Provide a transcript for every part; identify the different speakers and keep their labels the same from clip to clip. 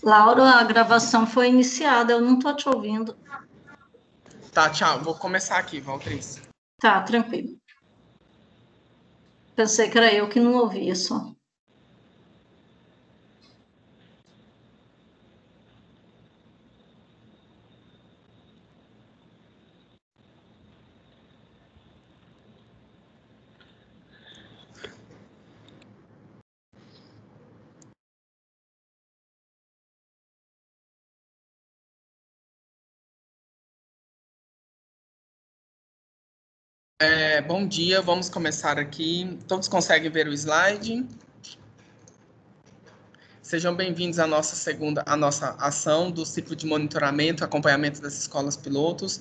Speaker 1: Laura, a gravação foi iniciada, eu não estou te ouvindo.
Speaker 2: Tá, tchau. Vou começar aqui, Valtrice.
Speaker 1: Tá, tranquilo. Pensei que era eu que não ouvia só.
Speaker 2: Bom dia, vamos começar aqui. Todos conseguem ver o slide? Sejam bem-vindos à nossa ação do ciclo de monitoramento e acompanhamento das escolas pilotos.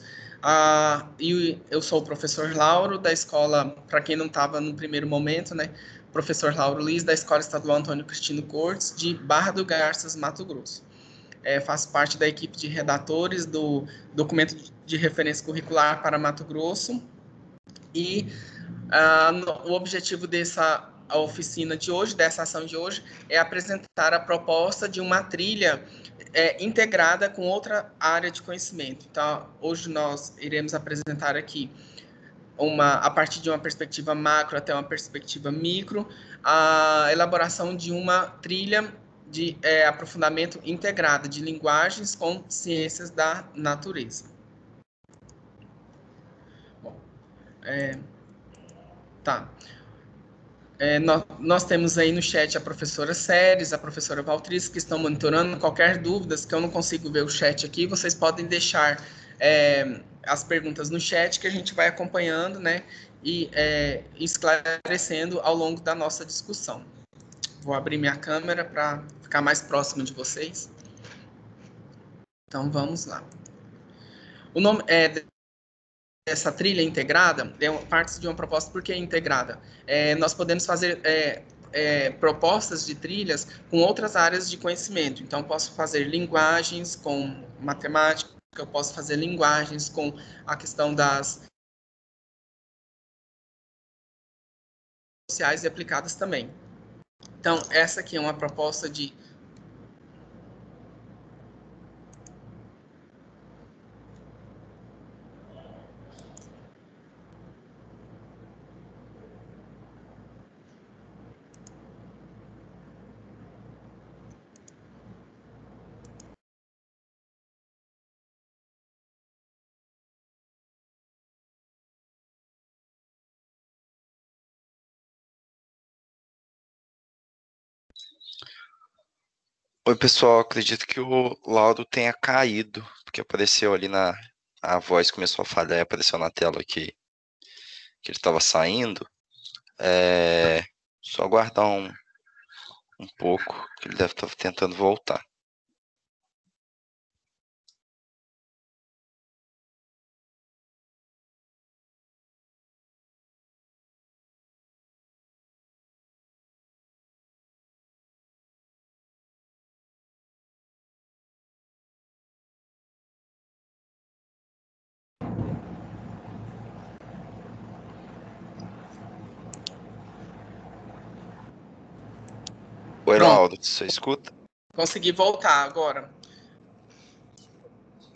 Speaker 2: E eu sou o professor Lauro, da escola, para quem não estava no primeiro momento, né? Professor Lauro Liz, da Escola Estadual Antônio Cristino Cortes, de Barra do Garças, Mato Grosso. Faço parte da equipe de redatores do documento de referência curricular para Mato Grosso. E o objetivo dessa oficina de hoje, dessa ação de hoje, é apresentar a proposta de uma trilha integrada com outra área de conhecimento. Então, hoje nós iremos apresentar aqui, a partir de uma perspectiva macro até uma perspectiva micro, a elaboração de uma trilha de aprofundamento integrada de linguagens com ciências da natureza. Bom, tá. Nós temos aí no chat a professora Séries, a professora Valtrice, que estão monitorando. Qualquer dúvida, que eu não consigo ver o chat aqui, vocês podem deixar as perguntas no chat, que a gente vai acompanhando, né, e esclarecendo ao longo da nossa discussão. Vou abrir minha câmera para ficar mais próximo de vocês. Então, vamos lá. O nome dessa trilha integrada é parte de uma proposta. Por que integrada? Nós podemos fazer propostas de trilhas com outras áreas de conhecimento. Então, eu posso fazer linguagens com matemática, eu posso fazer linguagens com a questão das sociais e aplicadas também. Então, essa aqui é uma proposta de...
Speaker 3: Oi, pessoal, acredito que o Lauro tenha caído, porque apareceu ali a voz começou a falhar e apareceu na tela que ele estava saindo. Só aguardar um pouco, que ele deve estar tentando voltar. Oi, Lauro, você escuta?
Speaker 2: Consegui voltar agora.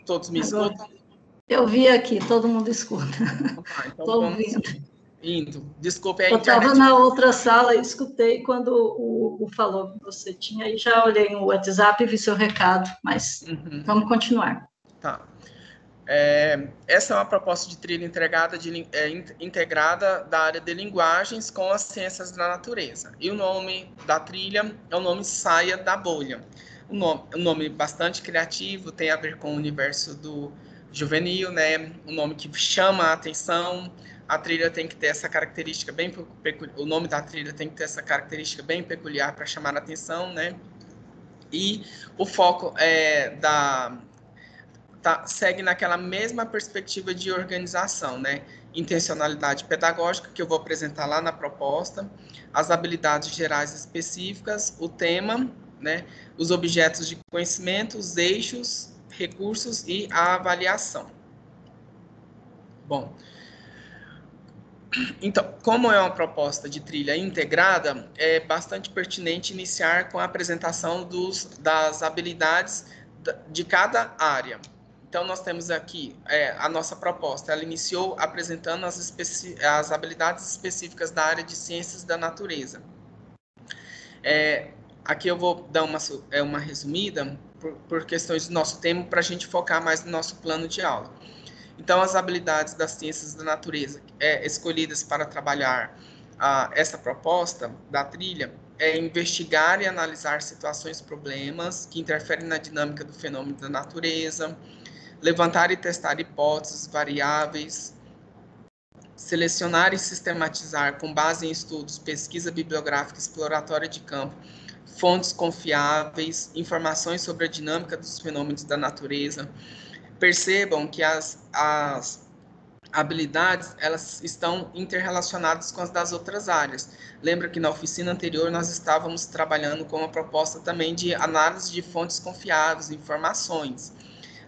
Speaker 2: Todos me escutam?
Speaker 1: Eu vi aqui, todo mundo escuta.
Speaker 2: Então
Speaker 1: Estou
Speaker 2: vamos
Speaker 1: ouvindo.
Speaker 2: indo. Desculpe a
Speaker 1: Eu
Speaker 2: internet.
Speaker 1: estava na outra sala e escutei quando o falou que você tinha, e já olhei no WhatsApp e vi seu recado, mas vamos continuar.
Speaker 2: Tá. Essa é uma proposta de trilha integrada da área de linguagens com as ciências da natureza. E o nome da trilha é o nome Saia da Bolha. Um nome bastante criativo, tem a ver com o universo do juvenil, né? Um nome que chama a atenção. A trilha tem que ter essa característica bem peculiar. O nome da trilha tem que ter essa característica bem peculiar para chamar a atenção, né? E o foco segue naquela mesma perspectiva de organização, né? Intencionalidade pedagógica, que eu vou apresentar lá na proposta, as habilidades gerais específicas, o tema, né? Os objetos de conhecimento, os eixos, recursos e a avaliação. Bom, Então, como é uma proposta de trilha integrada, é bastante pertinente iniciar com a apresentação das habilidades de cada área. Então, nós temos aqui a nossa proposta. Ela iniciou apresentando as habilidades específicas da área de ciências da natureza. Aqui eu vou dar uma resumida por questões do nosso tema, para a gente focar mais no nosso plano de aula. Então, as habilidades das ciências da natureza escolhidas para trabalhar essa proposta da trilha é investigar e analisar situações, problemas que interferem na dinâmica do fenômeno da natureza, levantar e testar hipóteses variáveis, selecionar e sistematizar com base em estudos, pesquisa bibliográfica exploratória de campo, fontes confiáveis, informações sobre a dinâmica dos fenômenos da natureza. Percebam que as habilidades, elas estão interrelacionadas com as das outras áreas. Lembra que na oficina anterior nós estávamos trabalhando com uma proposta também de análise de fontes confiáveis, informações.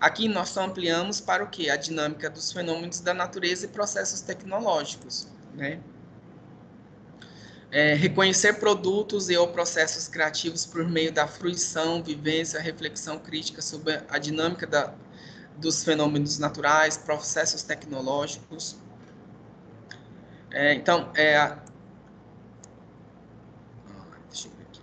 Speaker 2: Aqui nós só ampliamos para o quê? A dinâmica dos fenômenos da natureza e processos tecnológicos, né? Reconhecer produtos e ou processos criativos por meio da fruição, vivência, reflexão crítica sobre a dinâmica dos fenômenos naturais, processos tecnológicos. Deixa eu ver aqui.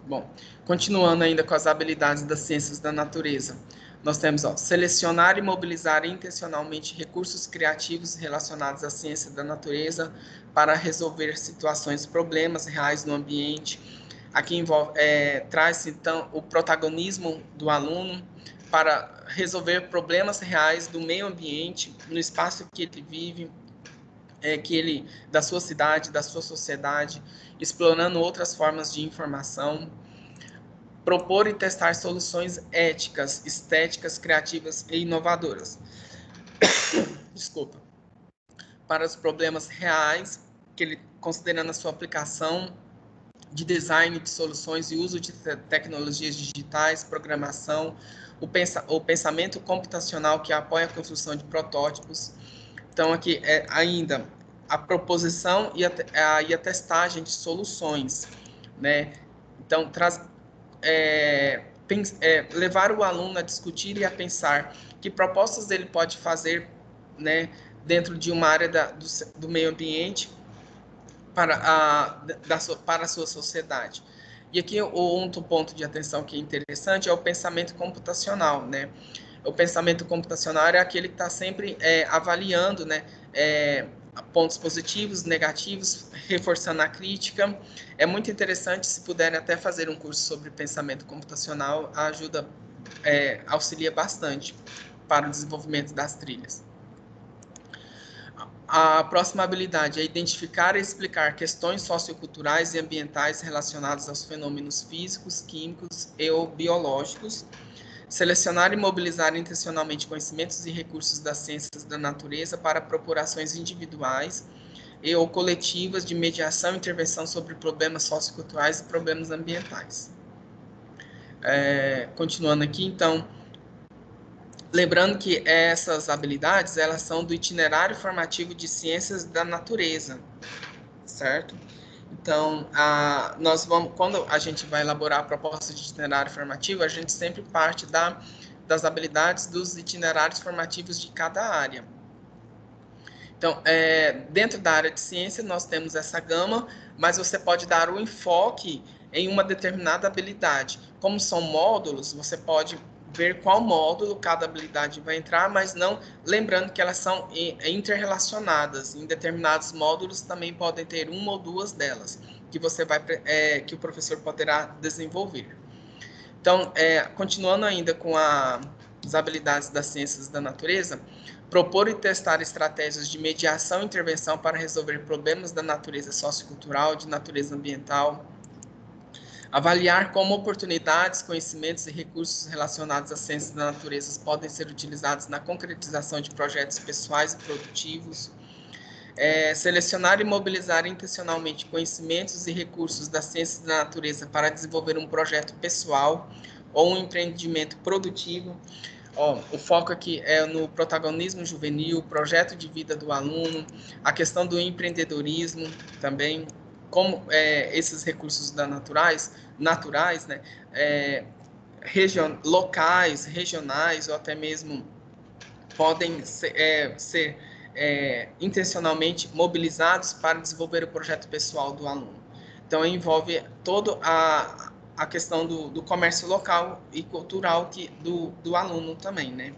Speaker 2: Bom, continuando ainda com as habilidades das ciências da natureza, nós temos selecionar e mobilizar intencionalmente recursos criativos relacionados à ciência da natureza para resolver situações, problemas reais no ambiente. Aqui traz-se, então, o protagonismo do aluno para resolver problemas reais do meio ambiente, no espaço que ele vive, da sua cidade, da sua sociedade, explorando outras formas de informação. Propor e testar soluções éticas, estéticas, criativas e inovadoras. Desculpa. Para os problemas reais, considerando a sua aplicação de design de soluções e uso de tecnologias digitais, programação, o pensamento computacional que apoia a construção de protótipos. Então, aqui ainda a proposição e a testagem de soluções, né? Então, levar o aluno a discutir e a pensar que propostas ele pode fazer, né, dentro de uma área do meio ambiente para a sua sociedade. E aqui o outro ponto de atenção que é interessante é o pensamento computacional, né? O pensamento computacional é aquele que está sempre avaliando, né, pontos positivos, negativos, reforçando a crítica. É muito interessante, se puderem até fazer um curso sobre pensamento computacional, auxilia bastante para o desenvolvimento das trilhas. A próxima habilidade é identificar e explicar questões socioculturais e ambientais relacionadas aos fenômenos físicos, químicos e ou biológicos. Selecionar e mobilizar intencionalmente conhecimentos e recursos das ciências da natureza para propor ações individuais e ou coletivas de mediação e intervenção sobre problemas socioculturais e problemas ambientais. Continuando aqui, então, lembrando que essas habilidades, elas são do itinerário formativo de ciências da natureza, certo? Então, quando a gente vai elaborar a proposta de itinerário formativo, a gente sempre parte das habilidades dos itinerários formativos de cada área. Então, dentro da área de ciência, nós temos essa gama, mas você pode dar o enfoque em uma determinada habilidade. Como são módulos, você pode ver qual módulo cada habilidade vai entrar, mas não lembrando que elas são interrelacionadas. Em determinados módulos também podem ter uma ou duas delas que o professor poderá desenvolver. Então, continuando ainda com as habilidades das ciências da natureza, propor e testar estratégias de mediação e intervenção para resolver problemas da natureza sociocultural, de natureza ambiental, avaliar como oportunidades, conhecimentos e recursos relacionados às ciências da natureza podem ser utilizados na concretização de projetos pessoais e produtivos, selecionar e mobilizar intencionalmente conhecimentos e recursos das ciências da natureza para desenvolver um projeto pessoal ou um empreendimento produtivo, O foco aqui é no protagonismo juvenil, projeto de vida do aluno, a questão do empreendedorismo também, como esses recursos naturais, né, locais, regionais ou até mesmo podem ser intencionalmente mobilizados para desenvolver o projeto pessoal do aluno. Então, envolve toda a questão do comércio local e cultural do aluno também, né?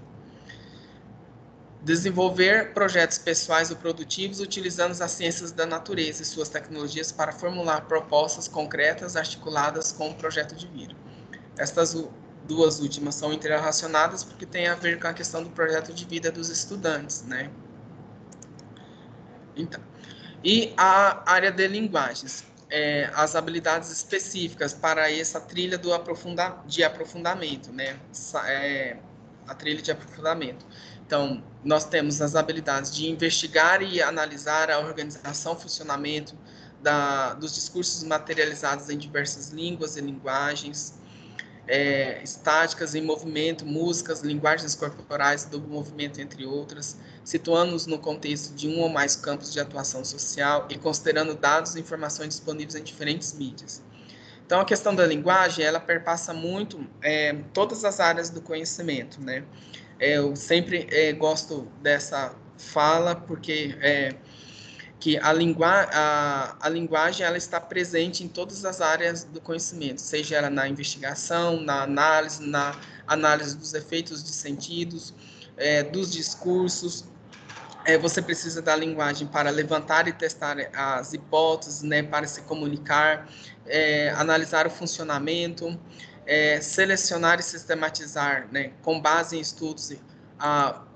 Speaker 2: Desenvolver projetos pessoais ou produtivos utilizando as ciências da natureza e suas tecnologias para formular propostas concretas articuladas com o projeto de vida. Estas duas últimas são interrelacionadas porque tem a ver com a questão do projeto de vida dos estudantes, né? Então, e a área de linguagens, as habilidades específicas para essa trilha de aprofundamento, né? A trilha de aprofundamento. Então, nós temos as habilidades de investigar e analisar a organização, funcionamento dos discursos materializados em diversas línguas e linguagens, estáticas em movimento, músicas, linguagens corporais do movimento, entre outras, situando-nos no contexto de um ou mais campos de atuação social e considerando dados e informações disponíveis em diferentes mídias. Então, a questão da linguagem, ela perpassa muito todas as áreas do conhecimento, né? Eu sempre gosto dessa fala, porque que a linguagem ela está presente em todas as áreas do conhecimento, seja ela na investigação, na análise dos efeitos de sentidos, dos discursos. Você precisa da linguagem para levantar e testar as hipóteses, né, para se comunicar, analisar o funcionamento, selecionar e sistematizar, né, com base em estudos.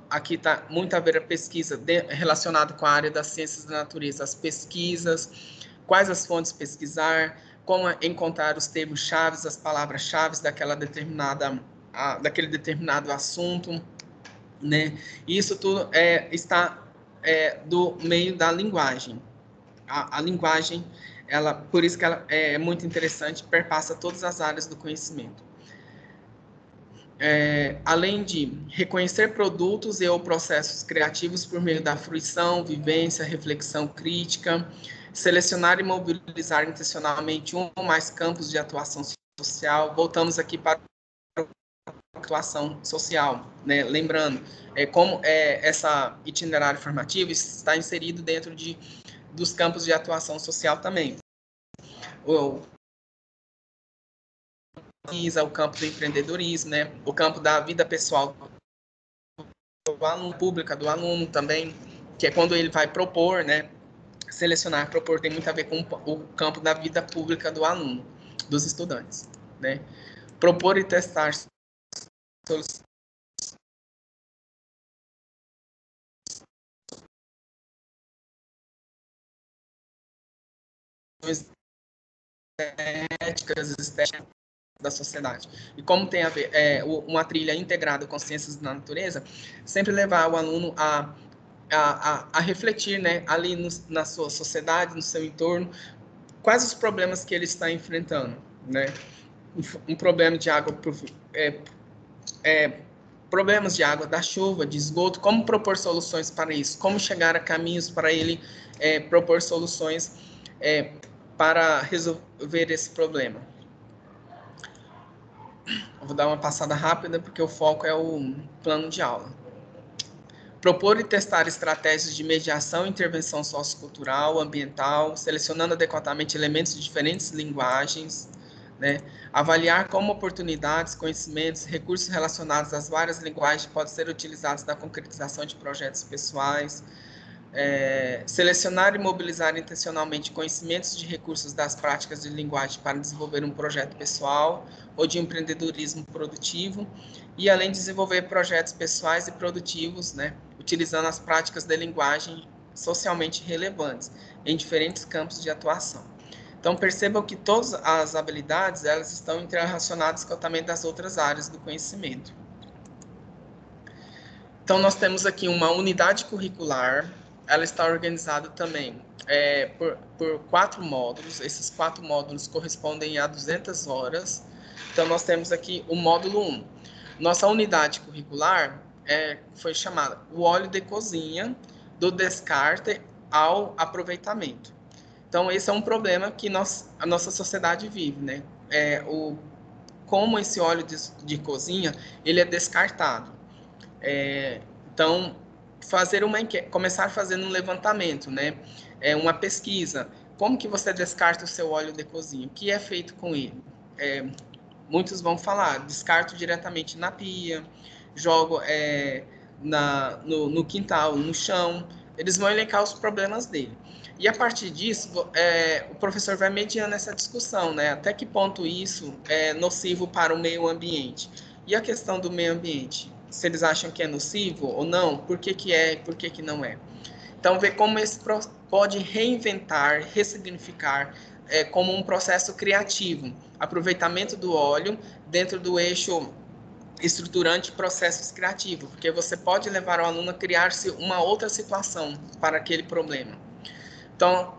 Speaker 2: Aqui está muito a ver a pesquisa relacionada com a área das ciências da natureza, as pesquisas, quais as fontes pesquisar, como encontrar os termos-chave, as palavras-chave daquele determinado assunto, né? Isso tudo está do meio da linguagem. A linguagem, por isso que ela é muito interessante, perpassa todas as áreas do conhecimento. Além de reconhecer produtos e ou processos criativos por meio da fruição, vivência, reflexão crítica, selecionar e mobilizar intencionalmente um ou mais campos de atuação social. Voltamos aqui para a atuação social, né? Lembrando, como essa itinerário formativo está inserido dentro dos campos de atuação social também. O campo do empreendedorismo, né? O campo da vida pessoal do aluno, pública do aluno também, que é quando ele vai propor, né? Selecionar, propor tem muito a ver com o campo da vida pública do aluno, dos estudantes, né? Propor e testar soluções éticas, estéticas da sociedade. E como tem a ver uma trilha integrada com ciências da natureza, sempre levar o aluno a refletir, né, ali na sua sociedade, no seu entorno, quais os problemas que ele está enfrentando, né? Um problema de água, problemas de água, da chuva, de esgoto, como propor soluções para isso, como chegar a caminhos para ele propor soluções para resolver esse problema. Eu vou dar uma passada rápida, porque o foco é o plano de aula. Propor e testar estratégias de mediação e intervenção sociocultural, ambiental, selecionando adequadamente elementos de diferentes linguagens, né? Avaliar como oportunidades, conhecimentos, recursos relacionados às várias linguagens podem ser utilizados na concretização de projetos pessoais, selecionar e mobilizar intencionalmente conhecimentos de recursos das práticas de linguagem para desenvolver um projeto pessoal ou de empreendedorismo produtivo, e além de desenvolver projetos pessoais e produtivos, né, utilizando as práticas de linguagem socialmente relevantes em diferentes campos de atuação. Então, percebam que todas as habilidades elas estão interrelacionadas com o também das outras áreas do conhecimento. Então, nós temos aqui uma unidade curricular. Ela está organizada também por 4 módulos. Esses 4 módulos correspondem a 200 horas. Então, nós temos aqui o módulo 1. Nossa unidade curricular foi chamada o óleo de cozinha, do descarte ao aproveitamento. Então, esse é um problema que a nossa sociedade vive, né? Como esse óleo de cozinha, ele é descartado. Então, começar fazendo um levantamento, né? Uma pesquisa. Como que você descarta o seu óleo de cozinha? O que é feito com ele? Muitos vão falar, descarto diretamente na pia, jogo no quintal, no chão. Eles vão elencar os problemas dele. E a partir disso, o professor vai mediando essa discussão, né? Até que ponto isso é nocivo para o meio ambiente. E a questão do meio ambiente? Se eles acham que é nocivo ou não, por que é e por que não é. Então, ver como esse pode reinventar, ressignificar, como um processo criativo. Aproveitamento do óleo dentro do eixo estruturante processos criativos, porque você pode levar o aluno a criar-se uma outra situação para aquele problema. Então,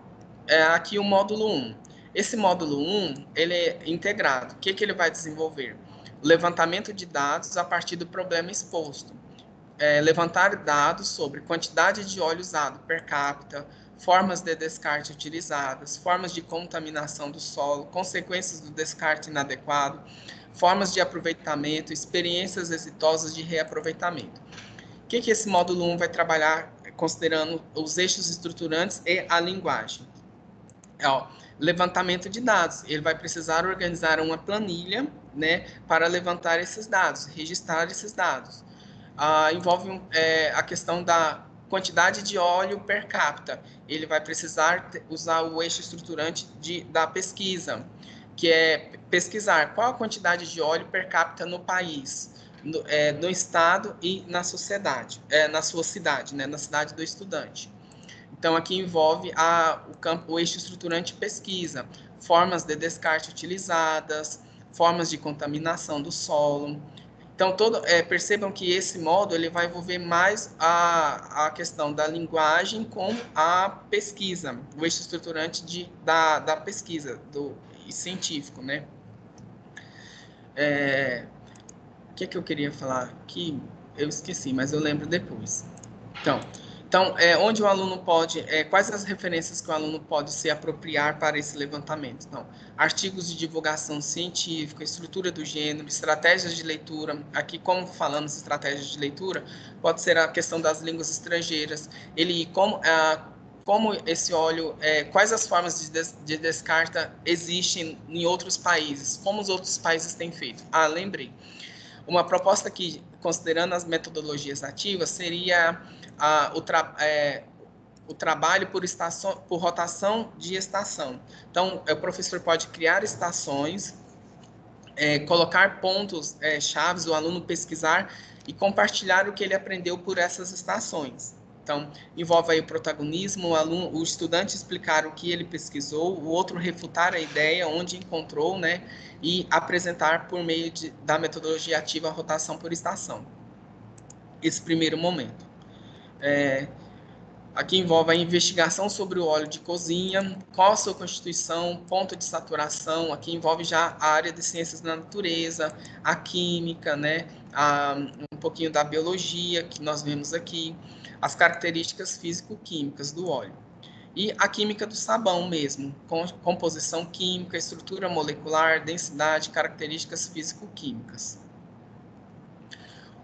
Speaker 2: aqui o módulo 1. Esse módulo 1, ele é integrado. O que ele vai desenvolver? O levantamento de dados a partir do problema exposto. Levantar dados sobre quantidade de óleo usado per capita, formas de descarte utilizadas, formas de contaminação do solo, consequências do descarte inadequado, formas de aproveitamento, experiências exitosas de reaproveitamento. O que esse módulo 1 vai trabalhar considerando os eixos estruturantes e a linguagem? Levantamento de dados. Ele vai precisar organizar uma planilha, né, para levantar esses dados, registrar esses dados. Envolve a questão da quantidade de óleo per capita. Ele vai precisar usar o eixo estruturante da pesquisa, que é pesquisar qual a quantidade de óleo per capita no país, no estado e na sociedade, na sua cidade, né, na cidade do estudante. Então, aqui envolve o eixo estruturante pesquisa, formas de descarte utilizadas, formas de contaminação do solo. Então, percebam que esse módulo ele vai envolver mais a questão da linguagem com a pesquisa, o eixo estruturante da pesquisa científico, né? O que eu queria falar aqui? Eu esqueci, mas eu lembro depois. Então, onde o aluno pode, quais as referências que o aluno pode se apropriar para esse levantamento? Então, artigos de divulgação científica, estrutura do gênero, estratégias de leitura. Aqui, como falamos estratégias de leitura, pode ser a questão das línguas estrangeiras. Como esse óleo, quais as formas de descarta existem em outros países? Como os outros países têm feito? Lembrei. Uma proposta que, considerando as metodologias ativas, seria o trabalho por rotação de estação. Então, o professor pode criar estações, colocar pontos chaves, o aluno pesquisar e compartilhar o que ele aprendeu por essas estações. Então, envolve aí o protagonismo, o estudante explicar o que ele pesquisou, o outro refutar a ideia, onde encontrou, né, e apresentar por meio da metodologia ativa a rotação por estação. Esse primeiro momento. Aqui envolve a investigação sobre o óleo de cozinha, qual a sua constituição, ponto de saturação. Aqui envolve já a área de ciências da natureza, a química, né, um pouquinho da biologia, que nós vemos aqui, as características físico-químicas do óleo. E a química do sabão mesmo, composição química, estrutura molecular, densidade, características físico-químicas.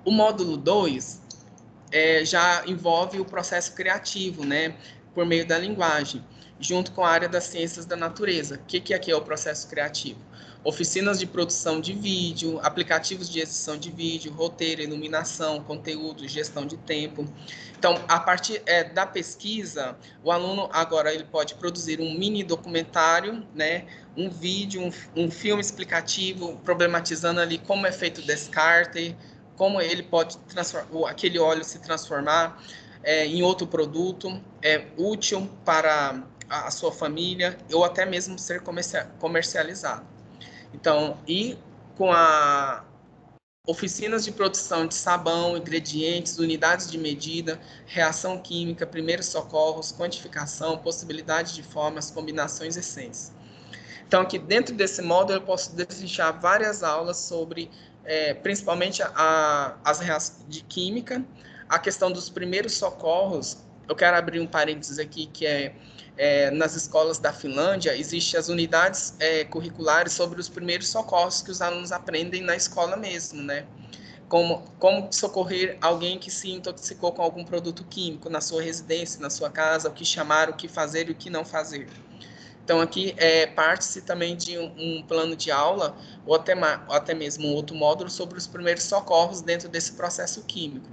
Speaker 2: O módulo 2 já envolve o processo criativo, né, por meio da linguagem, junto com a área das ciências da natureza. O que aqui é o processo criativo? Oficinas de produção de vídeo, aplicativos de edição de vídeo, roteiro, iluminação, conteúdo, gestão de tempo. Então, a partir da pesquisa, o aluno agora ele pode produzir um mini documentário, né, um vídeo, um filme explicativo, problematizando ali como é feito o descarte, como ele pode aquele óleo se transformar em outro produto útil para a sua família ou até mesmo ser comercializado. Então, e com oficinas de produção de sabão, ingredientes, unidades de medida, reação química, primeiros socorros, quantificação, possibilidade de formas, combinações e essências. Então, aqui dentro desse módulo, eu posso desenhar várias aulas sobre principalmente as reações de química, a questão dos primeiros socorros. Eu quero abrir um parênteses aqui, que nas escolas da Finlândia, existem as unidades curriculares sobre os primeiros socorros que os alunos aprendem na escola mesmo, né? Como socorrer alguém que se intoxicou com algum produto químico na sua residência, na sua casa, o que chamar, o que fazer e o que não fazer. Então, aqui parte-se também de um plano de aula, ou até mesmo um outro módulo, sobre os primeiros socorros dentro desse processo químico.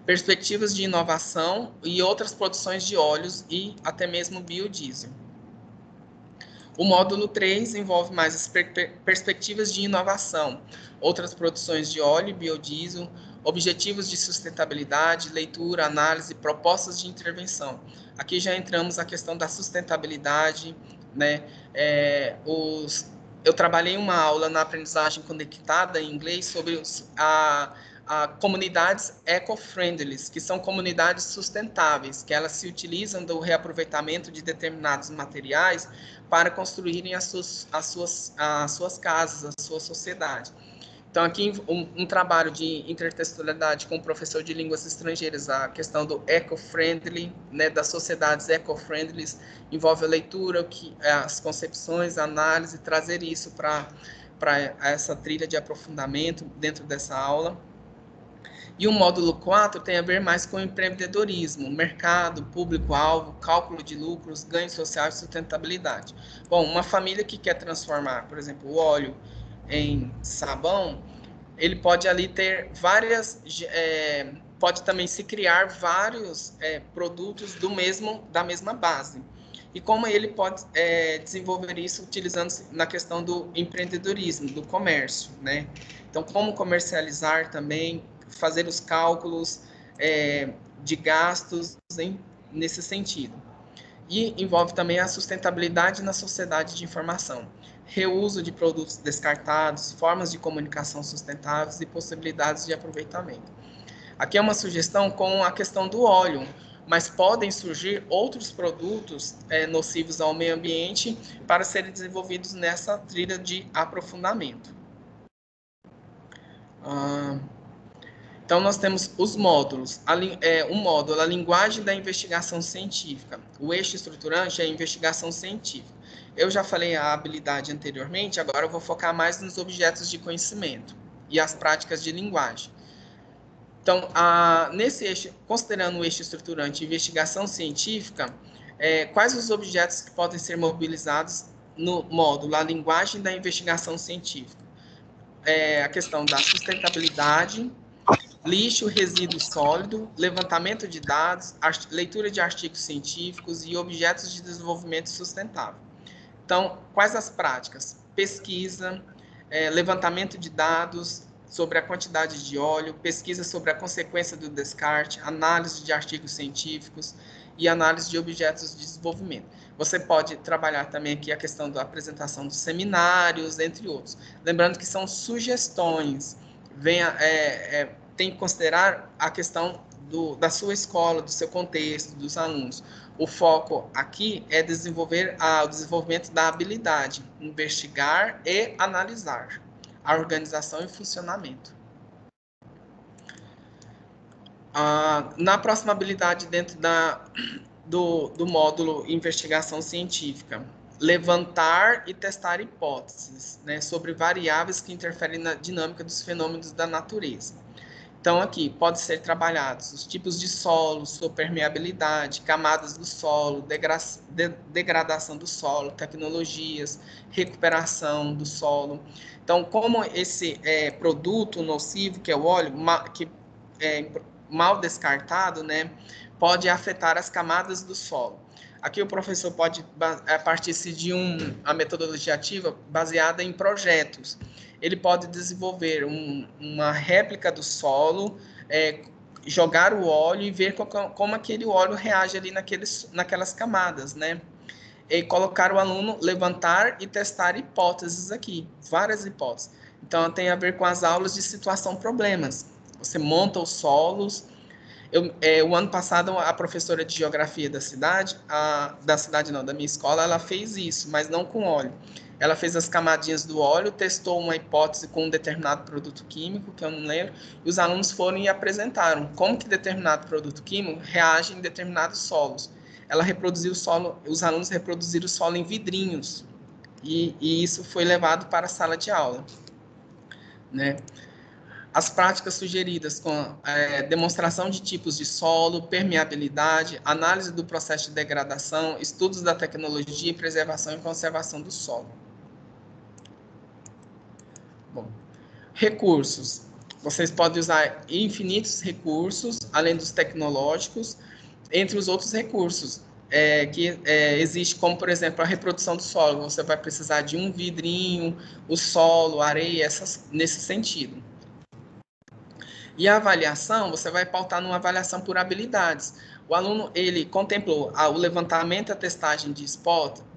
Speaker 2: Perspectivas de inovação e outras produções de óleos e até mesmo biodiesel. O módulo 3 envolve mais as perspectivas de inovação, outras produções de óleo e biodiesel, objetivos de sustentabilidade, leitura, análise, propostas de intervenção. Aqui já entramos na questão da sustentabilidade, né? Eu trabalhei uma aula na aprendizagem conectada em inglês sobre comunidades eco-friendly, que são comunidades sustentáveis, que elas se utilizam do reaproveitamento de determinados materiais para construírem as suas casas, a sua sociedade. Então, aqui um trabalho de intertextualidade com o professor de línguas estrangeiras, a questão do eco-friendly, né, das sociedades eco-friendly, envolve a leitura, as concepções, a análise, trazer isso para essa trilha de aprofundamento dentro dessa aula. E o módulo 4 tem a ver mais com empreendedorismo, mercado, público-alvo, cálculo de lucros, ganho social e sustentabilidade. Bom, uma família que quer transformar, por exemplo, o óleo em sabão, ele pode ali ter pode também se criar vários produtos da mesma base. E como ele pode desenvolver isso utilizando-se na questão do empreendedorismo, do comércio, né? Então, como comercializar também, fazer os cálculos de gastos nesse sentido. E envolve também a sustentabilidade na sociedade de informação, reuso de produtos descartados, formas de comunicação sustentáveis e possibilidades de aproveitamento. Aqui é uma sugestão com a questão do óleo, mas podem surgir outros produtos nocivos ao meio ambiente para serem desenvolvidos nessa trilha de aprofundamento. Então, nós temos os módulos. O módulo, a linguagem da investigação científica. O eixo estruturante é a investigação científica. Eu já falei a habilidade anteriormente, agora eu vou focar mais nos objetos de conhecimento e as práticas de linguagem. Então, nesse eixo, considerando o eixo estruturante e investigação científica, quais os objetos que podem ser mobilizados no módulo, a linguagem da investigação científica? A questão da sustentabilidade, lixo, resíduo sólido, levantamento de dados, leitura de artigos científicos e objetos de desenvolvimento sustentável. Então, quais as práticas? Pesquisa, levantamento de dados sobre a quantidade de óleo, pesquisa sobre a consequência do descarte, análise de artigos científicos e análise de objetos de desenvolvimento. Você pode trabalhar também aqui a questão da apresentação dos seminários, entre outros. Lembrando que são sugestões, tem que considerar a questão da sua escola, do seu contexto, dos alunos. O foco aqui é desenvolver o desenvolvimento da habilidade, investigar e analisar a organização e funcionamento. Na próxima habilidade dentro do módulo investigação científica, levantar e testar hipóteses, né, sobre variáveis que interferem na dinâmica dos fenômenos da natureza. Então, aqui, pode ser trabalhados os tipos de solo, sua permeabilidade, camadas do solo, degradação do solo, tecnologias, recuperação do solo. Então, como esse produto nocivo, que é o óleo, que é mal descartado, né, pode afetar as camadas do solo. Aqui o professor pode partir-se de uma metodologia ativa baseada em projetos. Ele pode desenvolver uma réplica do solo, jogar o óleo e ver como aquele óleo reage ali naquelas camadas, né? E colocar o aluno, levantar e testar hipóteses aqui, várias hipóteses. Então, tem a ver com as aulas de situação problemas. Você monta os solos O ano passado, a professora de geografia da minha escola, ela fez isso, mas não com óleo. Ela fez as camadinhas do óleo, testou uma hipótese com um determinado produto químico, que eu não lembro, e os alunos foram e apresentaram como que determinado produto químico reage em determinados solos. Ela reproduziu o solo, os alunos reproduziram o solo em vidrinhos, e isso foi levado para a sala de aula, né? As práticas sugeridas com demonstração de tipos de solo, permeabilidade, análise do processo de degradação, estudos da tecnologia, preservação e conservação do solo. Bom, recursos. Vocês podem usar infinitos recursos, além dos tecnológicos, entre os outros recursos que existe, como, por exemplo, a reprodução do solo. Você vai precisar de um vidrinho, o solo, a areia, nesse sentido. E a avaliação, você vai pautar numa avaliação por habilidades. O aluno, ele contemplou o levantamento e a testagem de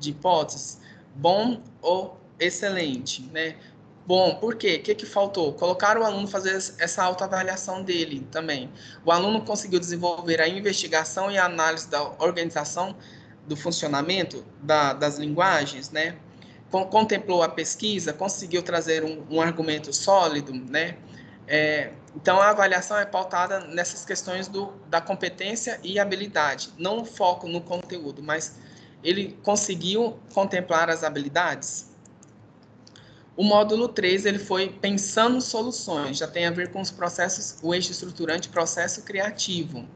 Speaker 2: hipóteses, bom ou excelente, né? Bom, por quê? O que faltou? Colocar o aluno fazer essa autoavaliação dele também. O aluno conseguiu desenvolver a investigação e a análise da organização do funcionamento das linguagens, né? Contemplou a pesquisa, conseguiu trazer um argumento sólido, né? Então, a avaliação é pautada nessas questões da competência e habilidade, não foco no conteúdo, mas ele conseguiu contemplar as habilidades. O módulo 3, ele foi pensando soluções, já tem a ver com os processos, o eixo estruturante, processo criativo.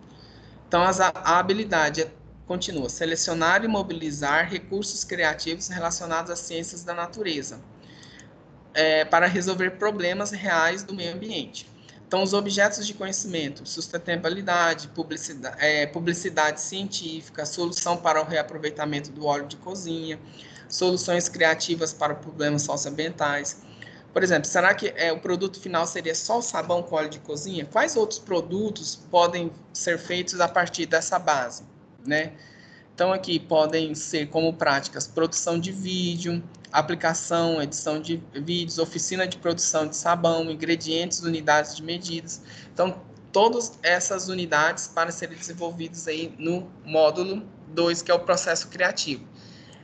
Speaker 2: Então, a habilidade continua, selecionar e mobilizar recursos criativos relacionados às ciências da natureza, para resolver problemas reais do meio ambiente. Então, os objetos de conhecimento, sustentabilidade, publicidade científica, solução para o reaproveitamento do óleo de cozinha, soluções criativas para problemas socioambientais. Por exemplo, será que o produto final seria só o sabão com óleo de cozinha? Quais outros produtos podem ser feitos a partir dessa base, né? Então, aqui podem ser como práticas, produção de vídeo, aplicação, edição de vídeos, oficina de produção de sabão, ingredientes, unidades de medidas. Então, todas essas unidades para serem desenvolvidas aí no módulo 2, que é o processo criativo.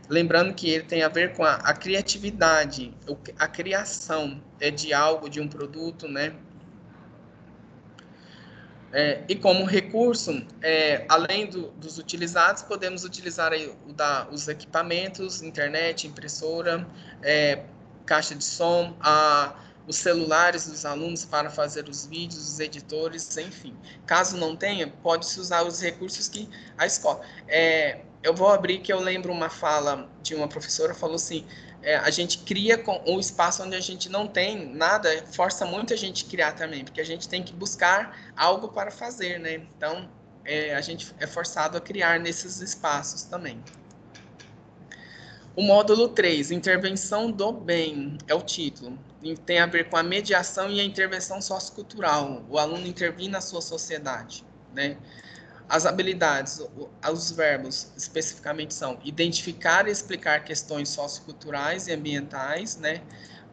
Speaker 2: Lembrando que ele tem a ver com a criatividade, a criação de algo, de um produto, né? E como recurso, além dos utilizados, podemos utilizar aí os equipamentos, internet, impressora, caixa de som, os celulares dos alunos para fazer os vídeos, os editores, enfim. Caso não tenha, pode-se usar os recursos que a escola... eu vou abrir que eu lembro uma fala de uma professora, falou assim, a gente cria um espaço onde a gente não tem nada, força muito a gente criar também, porque a gente tem que buscar algo para fazer, né? Então, a gente é forçado a criar nesses espaços também. O módulo 3, Intervenção do Bem, é o título. Tem a ver com a mediação e a intervenção sociocultural. O aluno intervir na sua sociedade, né? As habilidades, os verbos especificamente são identificar e explicar questões socioculturais e ambientais, né?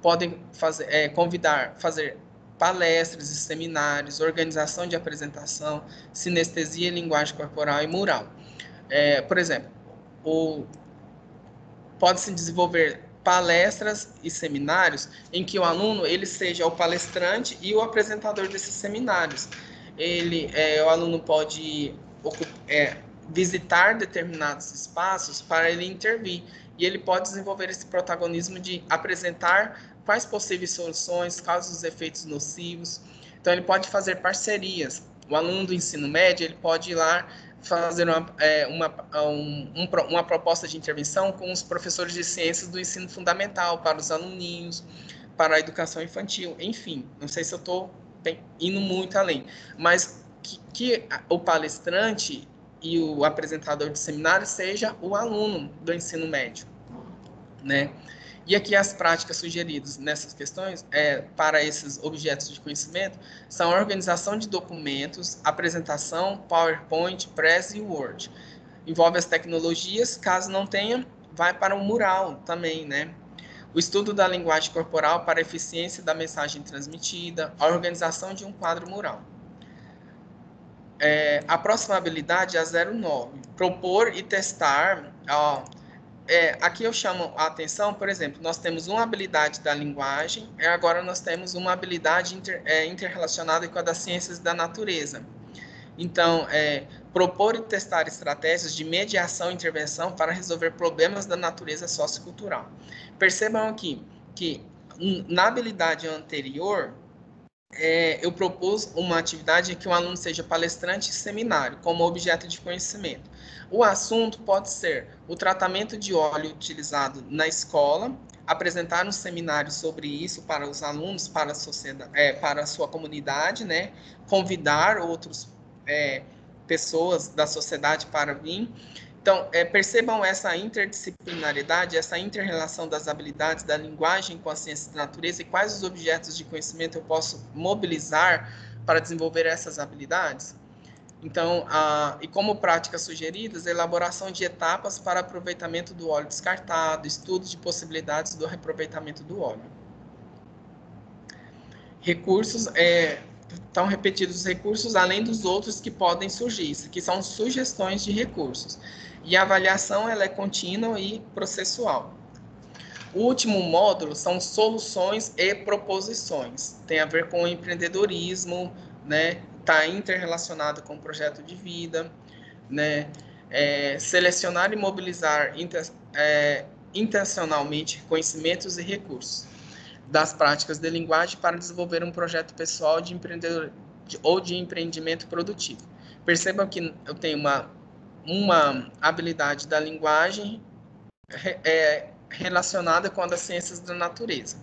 Speaker 2: Podem fazer palestras e seminários, organização de apresentação, sinestesia, linguagem corporal e mural. Por exemplo, pode-se desenvolver palestras e seminários em que o aluno ele seja o palestrante e o apresentador desses seminários. O aluno pode visitar determinados espaços para ele intervir, e ele pode desenvolver esse protagonismo de apresentar quais possíveis soluções, quais os efeitos nocivos. Então, ele pode fazer parcerias. O aluno do ensino médio, ele pode ir lá fazer uma proposta de intervenção com os professores de ciências do ensino fundamental, para os aluninhos, para a educação infantil, enfim. Não sei se eu estou indo muito além, mas que o palestrante e o apresentador de seminário seja o aluno do ensino médio, né? E aqui as práticas sugeridas nessas questões, para esses objetos de conhecimento, são a organização de documentos, apresentação, PowerPoint, Prezi e Word. Envolve as tecnologias, caso não tenha, vai para o mural também, né? O estudo da linguagem corporal para a eficiência da mensagem transmitida, a organização de um quadro mural. A próxima habilidade é a 09, propor e testar. Aqui eu chamo a atenção, por exemplo, nós temos uma habilidade da linguagem, e agora nós temos uma habilidade interrelacionada com a das ciências da natureza. Então, propor e testar estratégias de mediação e intervenção para resolver problemas da natureza sociocultural. Percebam aqui que na habilidade anterior, eu propus uma atividade em que o aluno seja palestrante e seminário, como objeto de conhecimento. O assunto pode ser o tratamento de óleo utilizado na escola, apresentar um seminário sobre isso para os alunos, para a sociedade, para a sua comunidade, né? Convidar outras pessoas da sociedade para vir. Então, percebam essa interdisciplinaridade, essa inter-relação das habilidades da linguagem com a ciência da natureza e quais os objetos de conhecimento eu posso mobilizar para desenvolver essas habilidades. Então, e como práticas sugeridas, elaboração de etapas para aproveitamento do óleo descartado, estudo de possibilidades do reaproveitamento do óleo. Recursos, estão repetidos os recursos, além dos outros que podem surgir, que são sugestões de recursos. E a avaliação ela é contínua e processual. O último módulo são soluções e proposições. Tem a ver com o empreendedorismo, né? Está interrelacionado com o projeto de vida, né? Selecionar e mobilizar intencionalmente conhecimentos e recursos das práticas de linguagem para desenvolver um projeto pessoal de empreendedor ou de empreendimento produtivo. Percebam que eu tenho uma habilidade da linguagem relacionada com a das ciências da natureza.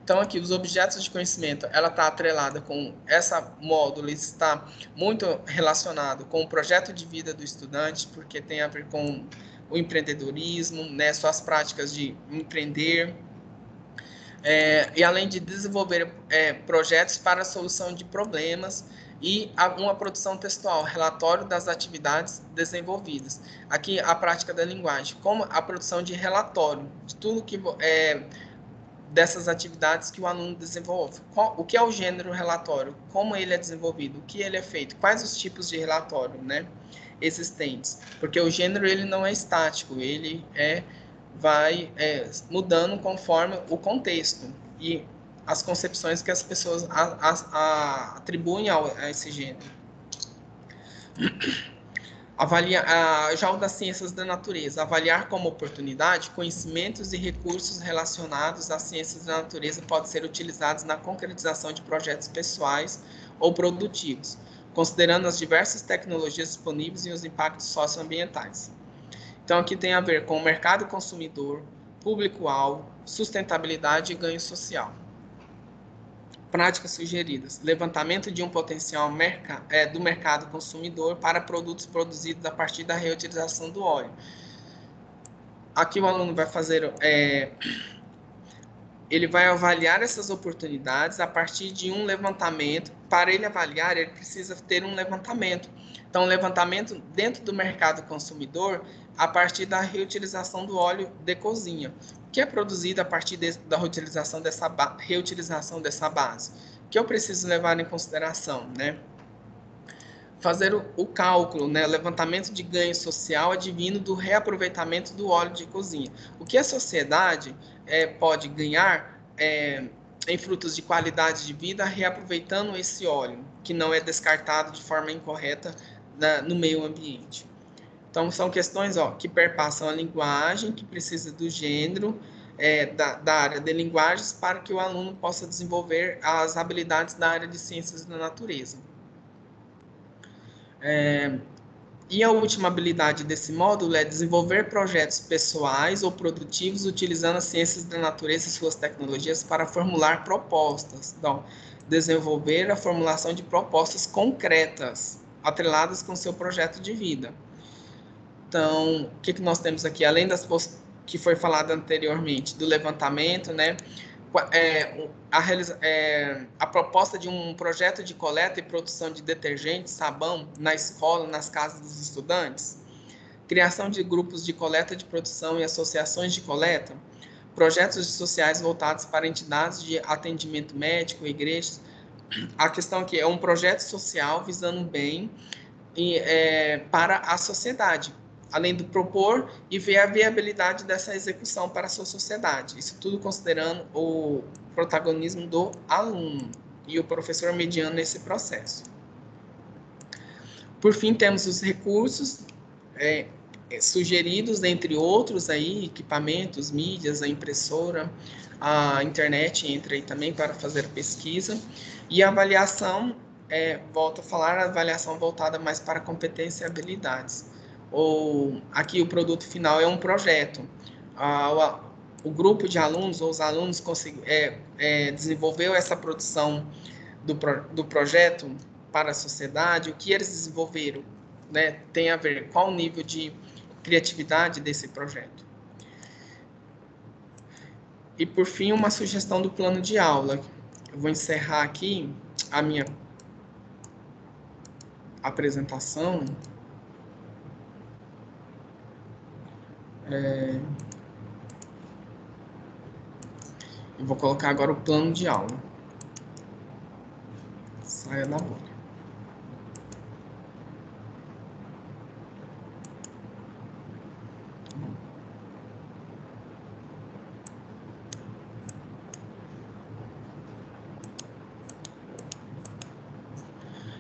Speaker 2: Então, aqui, os objetos de conhecimento, ela está atrelada com essa módulo, está muito relacionado com o projeto de vida do estudante, porque tem a ver com o empreendedorismo, né, suas práticas de empreender, e além de desenvolver projetos para a solução de problemas e uma produção textual, relatório das atividades desenvolvidas. Aqui, a prática da linguagem, como a produção de relatório, de tudo que dessas atividades que o aluno desenvolve. O que é o gênero relatório? Como ele é desenvolvido? O que ele é feito? Quais os tipos de relatório, né, existentes? Porque o gênero ele não é estático, ele vai mudando conforme o contexto e as concepções que as pessoas atribuem a esse gênero. Já o das ciências da natureza, avaliar como oportunidade, conhecimentos e recursos relacionados às ciências da natureza podem ser utilizados na concretização de projetos pessoais ou produtivos, considerando as diversas tecnologias disponíveis e os impactos socioambientais. Então, aqui tem a ver com o mercado consumidor, público-alvo, sustentabilidade e ganho social. Práticas sugeridas: levantamento de um potencial do mercado consumidor para produtos produzidos a partir da reutilização do óleo. Aqui o aluno vai fazer, ele vai avaliar essas oportunidades a partir de um levantamento. Para ele avaliar, ele precisa ter um levantamento. Então, um levantamento dentro do mercado consumidor a partir da reutilização do óleo de cozinha, que é produzido a partir da reutilização dessa base, que eu preciso levar em consideração, né? Fazer o cálculo, né? Levantamento de ganho social advindo do reaproveitamento do óleo de cozinha. O que a sociedade pode ganhar em frutos de qualidade de vida reaproveitando esse óleo, que não é descartado de forma incorreta no meio ambiente. Então, são questões que perpassam a linguagem, que precisa do gênero, da área de linguagens, para que o aluno possa desenvolver as habilidades da área de ciências da natureza. E a última habilidade desse módulo é desenvolver projetos pessoais ou produtivos utilizando as ciências da natureza e suas tecnologias para formular propostas. Então, desenvolver a formulação de propostas concretas, atreladas com seu projeto de vida. Então, o que nós temos aqui? Além das que foi falado anteriormente, do levantamento, né? A proposta de um projeto de coleta e produção de detergente, sabão, na escola, nas casas dos estudantes, criação de grupos de coleta de produção e associações de coleta, projetos sociais voltados para entidades de atendimento médico, igrejas. A questão aqui é um projeto social visando o bem, para a sociedade, além do propor e ver a viabilidade dessa execução para a sua sociedade. Isso tudo considerando o protagonismo do aluno e o professor mediando esse processo. Por fim, temos os recursos sugeridos, entre outros, aí, equipamentos, mídias, a impressora, a internet entra aí também para fazer pesquisa, e a avaliação, volto a falar, a avaliação voltada mais para competência e habilidades. Aqui o produto final é um projeto. O grupo de alunos, ou os alunos, desenvolveu essa produção do projeto para a sociedade. O que eles desenvolveram, né, tem a ver qual o nível de criatividade desse projeto. E, por fim, uma sugestão do plano de aula. Eu vou encerrar aqui a minha apresentação. Eu vou colocar agora o plano de aula. Saia da bolha.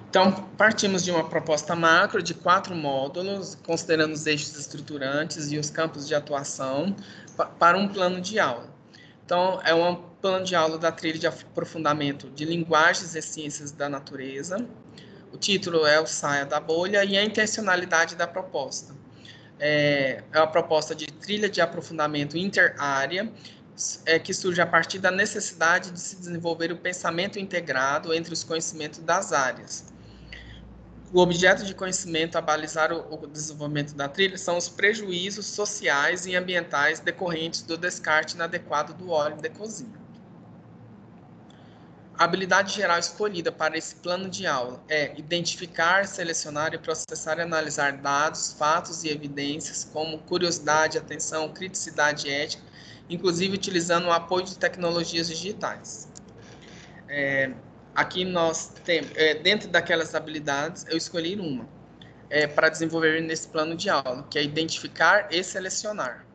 Speaker 2: Então, partimos de uma proposta macro de 4 módulos, considerando os eixos estruturantes e os campos de atuação, para um plano de aula. Então, é um plano de aula da trilha de aprofundamento de linguagens e ciências da natureza. O título é o Saia da Bolha, e a intencionalidade da proposta. É uma proposta de trilha de aprofundamento interárea, que surge a partir da necessidade de se desenvolver o pensamento integrado entre os conhecimentos das áreas. O objeto de conhecimento a balizar o desenvolvimento da trilha são os prejuízos sociais e ambientais decorrentes do descarte inadequado do óleo de cozinha. A habilidade geral escolhida para esse plano de aula é identificar, selecionar e processar e analisar dados, fatos e evidências, como curiosidade, atenção, criticidade ética, inclusive utilizando o apoio de tecnologias digitais. Aqui nós temos, dentro daquelas habilidades, eu escolhi uma para desenvolver nesse plano de aula, que é identificar e selecionar.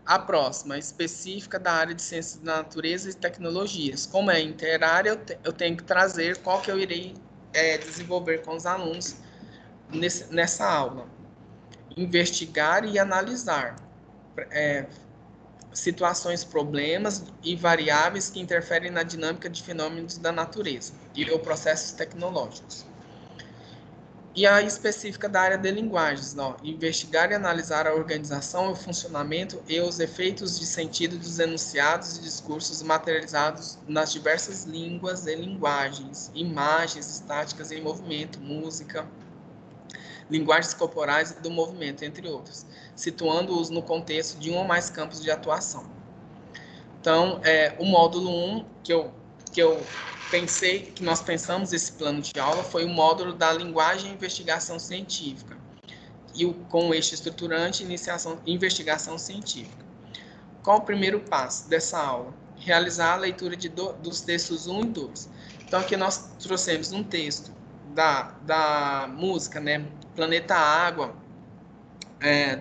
Speaker 2: A próxima, específica da área de ciências da natureza e tecnologias. Como é interárea, eu tenho que trazer qual que eu irei desenvolver com os alunos nessa aula. Investigar e analisar situações, problemas e variáveis que interferem na dinâmica de fenômenos da natureza e ou processos tecnológicos. E a específica da área de linguagens, investigar e analisar a organização, o funcionamento e os efeitos de sentido dos enunciados e discursos materializados nas diversas línguas e linguagens, imagens estáticas em movimento, música, linguagens corporais e do movimento, entre outros, situando-os no contexto de um ou mais campos de atuação. Então, o módulo 1, que nós pensamos esse plano de aula, foi o módulo da linguagem e investigação científica, e com o eixo estruturante, investigação científica. Qual o primeiro passo dessa aula? Realizar a leitura dos textos 1 e 2. Então, aqui nós trouxemos um texto da música, né, Planeta Água,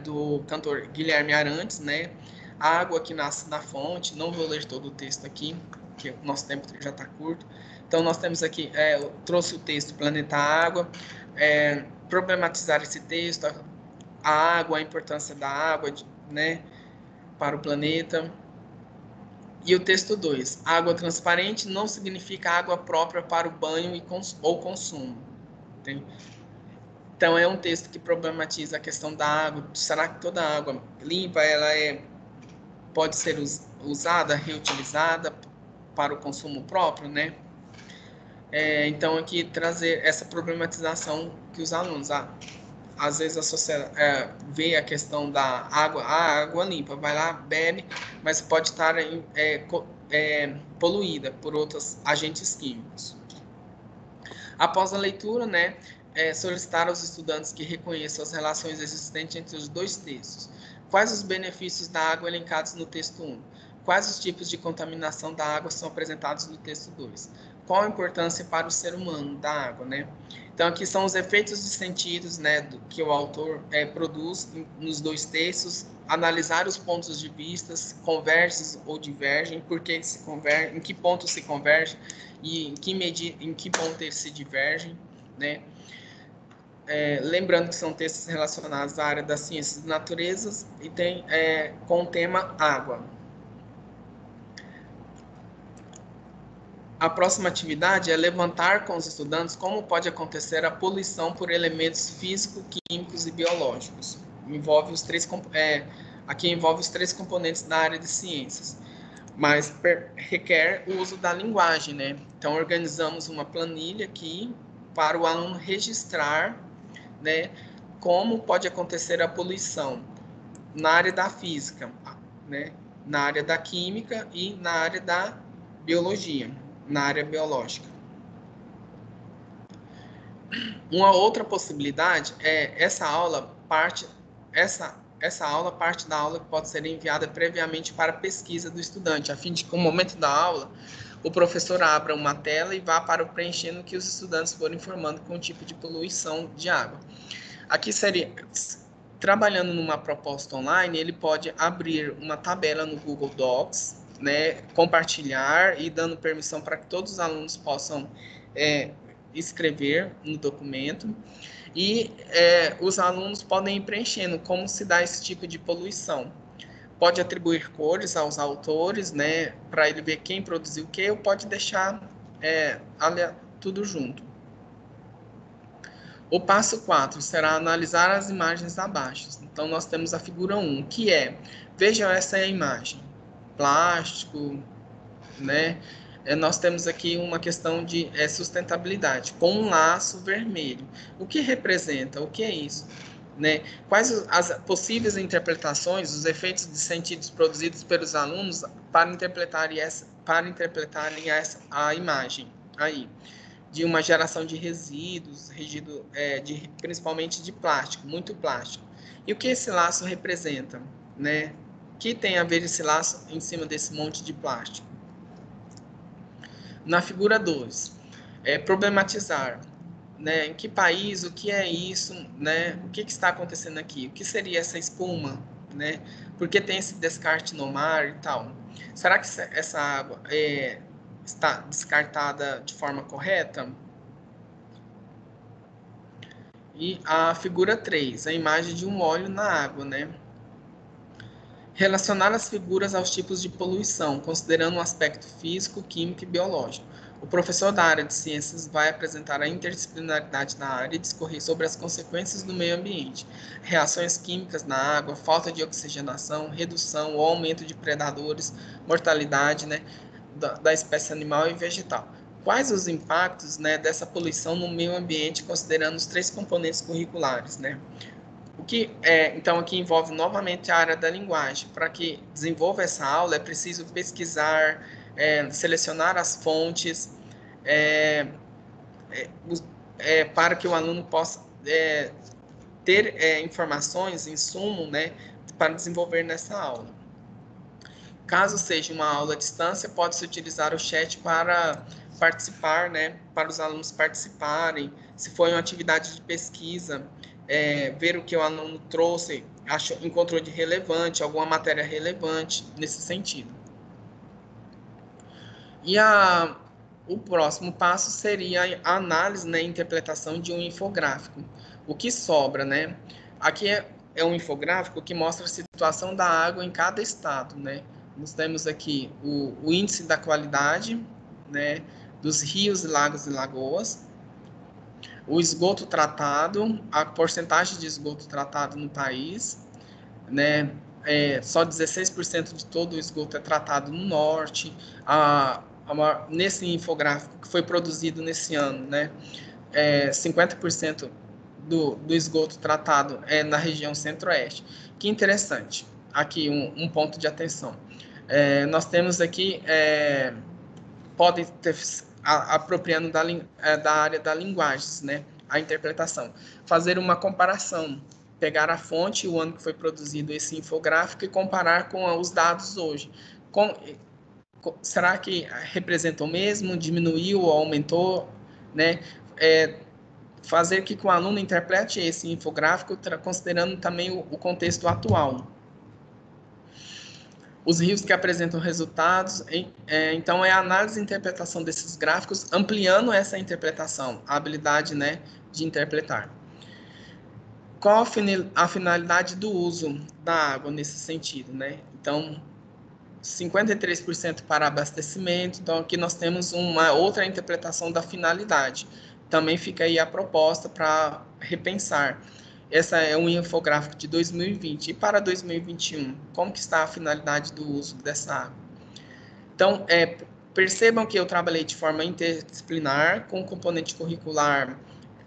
Speaker 2: do cantor Guilherme Arantes, né, A Água que Nasce na Fonte. Não vou ler todo o texto aqui, porque o nosso tempo já está curto. Então, nós temos aqui, eu trouxe o texto Planeta Água, problematizar esse texto, a água, a importância da água, né, para o planeta. E o texto 2, água transparente não significa água própria para o banho ou consumo. Entende? Então, é um texto que problematiza a questão da água. Será que toda água limpa ela pode ser usada, reutilizada para o consumo próprio, né? Então, aqui trazer essa problematização que os alunos, às vezes a sociedade vê a questão da água, a água limpa, vai lá, bebe, mas pode estar poluída por outros agentes químicos. Após a leitura, né, solicitar aos estudantes que reconheçam as relações existentes entre os dois textos. Quais os benefícios da água elencados no texto 1? Quais os tipos de contaminação da água são apresentados no texto 2? Qual a importância para o ser humano da água, né? Então, aqui são os efeitos de sentidos, né, que o autor produz nos 2 textos, analisar os pontos de vista, convergem ou divergem, por que se convergem, em que ponto se convergem e em que ponto eles se divergem, né? Lembrando que são textos relacionados à área das ciências da natureza e tem com o tema água. A próxima atividade é levantar com os estudantes como pode acontecer a poluição por elementos físicos, químicos e biológicos. Aqui envolve os 3 componentes da área de ciências, mas requer o uso da linguagem, né? Então, organizamos uma planilha aqui para o aluno registrar, né, como pode acontecer a poluição na área da física, né, na área da química e na área da biologia, na área biológica. Uma outra possibilidade é essa aula parte da aula que pode ser enviada previamente para pesquisa do estudante, a fim de que no momento da aula o professor abra uma tela e vá para o preenchendo que os estudantes forem informando com o tipo de poluição de água. Aqui seria, trabalhando numa proposta online, ele pode abrir uma tabela no Google Docs, né, compartilhar e dando permissão para que todos os alunos possam escrever no documento. E os alunos podem ir preenchendo como se dá esse tipo de poluição. Pode atribuir cores aos autores, né, para ele ver quem produziu o quê, ou pode deixar tudo junto. O passo 4 será analisar as imagens abaixo. Então, nós temos a figura 1, que vejam essa é a imagem. Plástico, né? Nós temos aqui uma questão de sustentabilidade, com um laço vermelho. O que representa? O que é isso? Né? Quais as possíveis interpretações, os efeitos de sentidos produzidos pelos alunos para interpretarem a imagem aí? De uma geração de resíduos, principalmente de plástico, muito plástico. E o que esse laço representa? Né? O que tem a ver esse laço em cima desse monte de plástico? Na figura 2, problematizar. Né? Em que país, o que é isso? Né? O que está acontecendo aqui? O que seria essa espuma? Né? Por que tem esse descarte no mar e tal? Será que essa água está descartada de forma correta? E a figura 3, a imagem de um óleo na água, né? Relacionar as figuras aos tipos de poluição, considerando o aspecto físico, químico e biológico. O professor da área de ciências vai apresentar a interdisciplinaridade da área e discorrer sobre as consequências do meio ambiente, reações químicas na água, falta de oxigenação, redução ou aumento de predadores, mortalidade, né, da espécie animal e vegetal. Quais os impactos, né, dessa poluição no meio ambiente, considerando os 3 componentes curriculares, né? Então, aqui envolve novamente a área da linguagem. Para que desenvolva essa aula, é preciso pesquisar, selecionar as fontes, para que o aluno possa ter informações, insumo, né, para desenvolver nessa aula. Caso seja uma aula à distância, pode-se utilizar o chat para participar, né, para os alunos participarem. Se for uma atividade de pesquisa, ver o que o aluno trouxe, encontrou de relevante, alguma matéria relevante nesse sentido. E o próximo passo seria a análise, né, e interpretação de um infográfico. O que sobra, né? Aqui é um infográfico que mostra a situação da água em cada estado, né? Nós temos aqui o índice da qualidade, né, dos rios, lagos e lagoas, o esgoto tratado, a porcentagem de esgoto tratado no país, né? Só 16% de todo o esgoto é tratado no norte. Nesse infográfico que foi produzido nesse ano, né? 50% do esgoto tratado é na região centro-oeste. Que interessante. Aqui um ponto de atenção. Nós temos aqui, podem ter, apropriando da área da linguagens, né? A interpretação. Fazer uma comparação. Pegar a fonte, o ano que foi produzido esse infográfico e comparar com os dados hoje. Será que representa o mesmo? Diminuiu ou aumentou? Né? fazer que o aluno interprete esse infográfico considerando também o contexto atual. Os rios que apresentam resultados, então é a análise e interpretação desses gráficos, ampliando essa interpretação, a habilidade, né, de interpretar. Qual a finalidade do uso da água nesse sentido, né? Então, 53% para abastecimento, então aqui nós temos uma outra interpretação da finalidade. Também fica aí a proposta para repensar. Essa é um infográfico de 2020. E para 2021, como que está a finalidade do uso dessa água? Então, percebam que eu trabalhei de forma interdisciplinar, com componente curricular,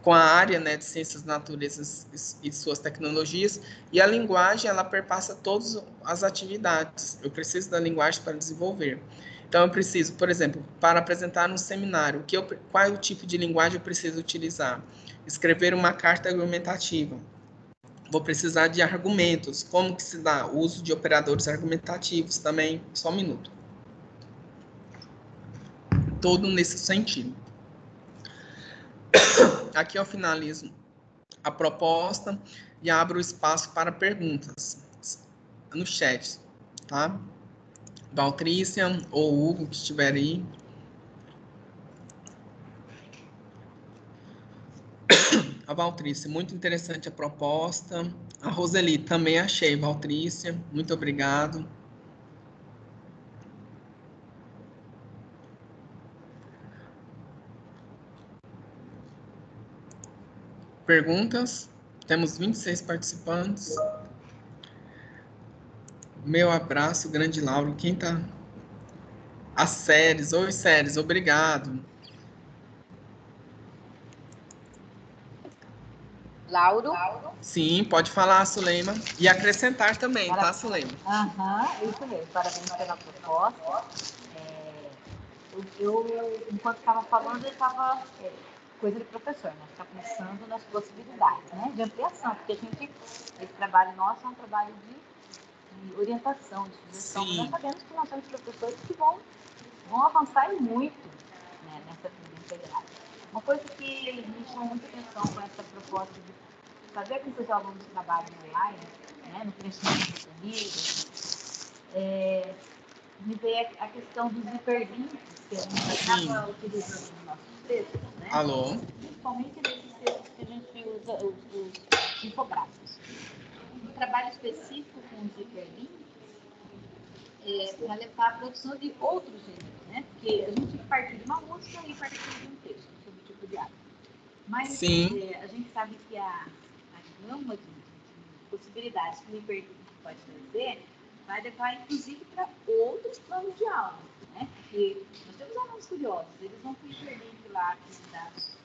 Speaker 2: com a área, né, de ciências naturezas e suas tecnologias, e a linguagem, ela perpassa todas as atividades. Eu preciso da linguagem para desenvolver. Então, eu preciso, por exemplo, para apresentar um seminário, qual é o tipo de linguagem eu preciso utilizar? Escrever uma carta argumentativa. Vou precisar de argumentos. Como que se dá? O uso de operadores argumentativos também. Só um minuto. Todo nesse sentido. Aqui eu finalizo a proposta e abro o espaço para perguntas no chat, tá? Valtrícia ou Hugo, que estiver aí. A Valtrícia, muito interessante a proposta. A Roseli, também achei, Valtrícia, muito obrigado. Perguntas? Temos 26 participantes. Meu abraço, grande Lauro. Quem tá? As Séries. Oi, Séries, obrigado.
Speaker 4: Lauro?
Speaker 2: Sim, pode falar, Suleima. E acrescentar também, tá, Suleima?
Speaker 4: Isso mesmo. Parabéns pela proposta. Enquanto estava falando, eu estava coisa de professor, né? Está pensando nas possibilidades, né? De ampliação, porque esse trabalho nosso é um trabalho de orientação, de sugestão. Nós sabemos que nós temos professores que vão avançar muito, né, nessa vida integrada. Uma coisa que me chamou muita atenção com essa proposta de fazer com que os alunos trabalhem online, né, no preenchimento de planilhas, me veio a questão dos hiperlinks que a gente acaba utilizando nos nossos textos, né?
Speaker 2: Alô?
Speaker 4: Principalmente nesses textos que a gente usa os infográficos. Um trabalho específico com os hiperlinks para levar a produção de outros gêneros, né? Porque a gente partiu de uma música e partiu de um texto sobre o tipo de arte. Mas a gente sabe que a gama de possibilidades que o hiperlink pode trazer vai levar, inclusive, para outros planos de aula, né? Porque nós temos alunos curiosos, eles vão para o hiperlink lá, dados,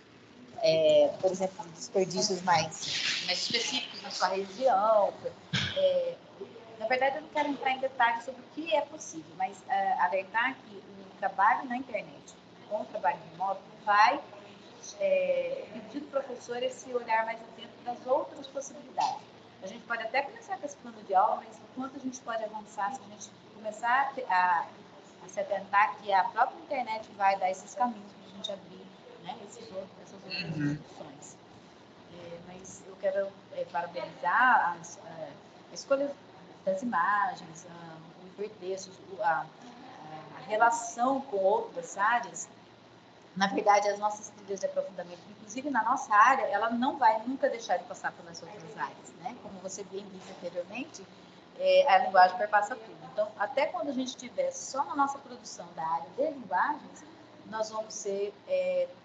Speaker 4: por exemplo, desperdícios mais específicos na sua região. Na verdade, eu não quero entrar em detalhes sobre o que é possível, mas alertar que o trabalho na internet com o trabalho remoto vai pedir ao professor esse olhar mais atento das outras possibilidades. A gente pode até começar com esse plano de aula, mas o quanto a gente pode avançar se a gente começar a se atentar que a própria internet vai dar esses caminhos para a gente abrir, né, essas outras opções. Mas eu quero parabenizar a escolha das imagens, o hipertexto, a relação com outras áreas. Na verdade, as nossas trilhas de aprofundamento, inclusive na nossa área, ela não vai nunca deixar de passar pelas outras áreas, né? Como você bem disse anteriormente, a linguagem perpassa tudo. Então, até quando a gente estiver só na nossa produção da área de linguagens, nós vamos ser